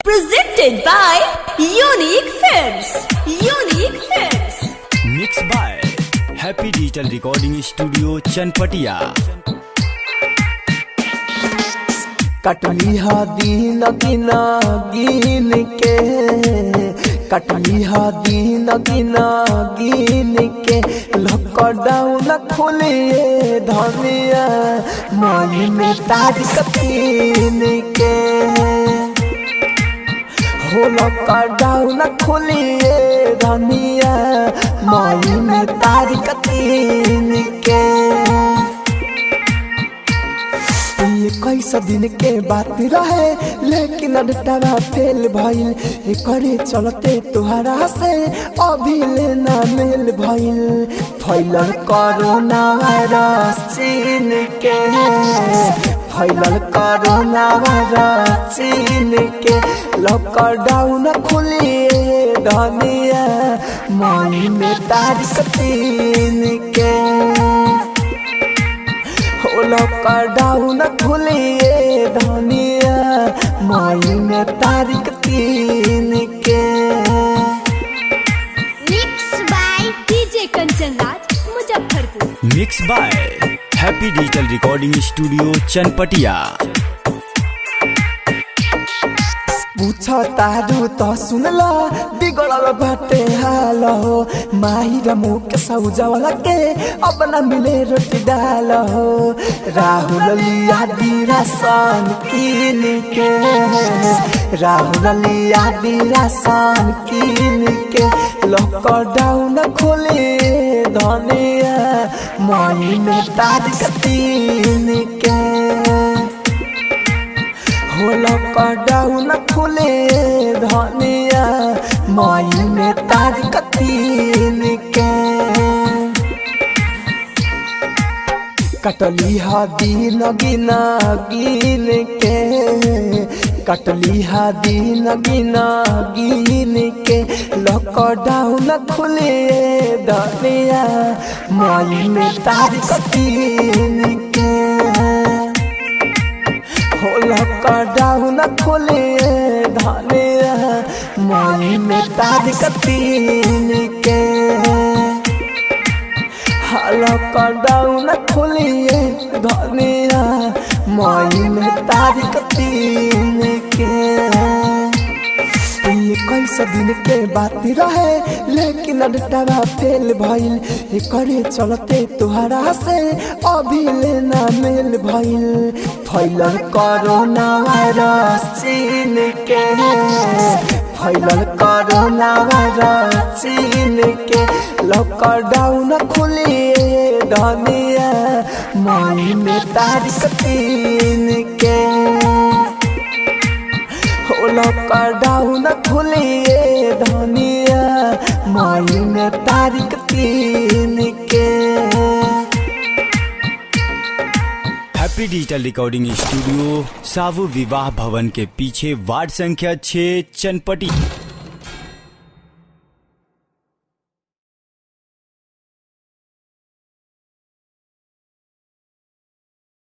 Presented by Unique Films. Unique Films. Mixed by Happy Digital Recording Studio Chanpatia. कटली हा दीन गिना गिन के, कटली हा दीन गिना गिन के, लॉकडाउन खोलिए धनिया मई में तारीख तीन के, हो लॉकडाउन खोलिए धनिया मई में तारीख तीन के। कैसा दिन के बात रहे लेकिन अड्डा फेल भइल, करे चलते तुहरा से अभी लेना मेल भइल। फैलल कोरोना वायरस चीन के, फैलल कोरोना वायरस चीन के, लॉकडाउन खुलिए धनिया मई में तारीख तीन के, लॉकडाउन खुलिए धनिया मई में तारीख तीन के। Mixed by DJ Kanchan Raj, Muzaffarpur. Mixed by Happy Digital Recording Studio Chanpatia. पूछा तारू तो सुनला बिगड़ल बाटे हाल हो, माहिर मुख सौजवला के अब न मिले रोटी डाल हो। राहुल लिया राशन कीन के, राहुल लिया राशन कीन के, लॉकडाउन खोले धनिया मई में तारीख तीन के, लॉकडाउन खुले धनिया मई में तारीख तीन के। कटली हा दीन गिना गिन के, कटली हा दीन गिना गिन के, लॉकडाउन खुले धनिया मई में तारीख तीन के, लॉकडाउन खोले धनिया मई में तारीख तीन के, लॉकडाउन खोलिए धनिया मई में तारीख तीन के। कैसा दिन के बात रहे लेकिन अड्डा फेल भइल, करे चलते तुहरा से अभी लेना मेल भइल। फैलल कोरोना वायरस चीन के, फैलल कोरोना वायरस चीन के, लॉकडाउन खुलिए धनिया मई में तारीख तीन के, लॉकडाउन खुलिए धनिया मई में तारीख तीन के। हैप्पी डिजिटल रिकॉर्डिंग स्टूडियो सावु विवाह भवन के पीछे वार्ड संख्या 6 चनपटी।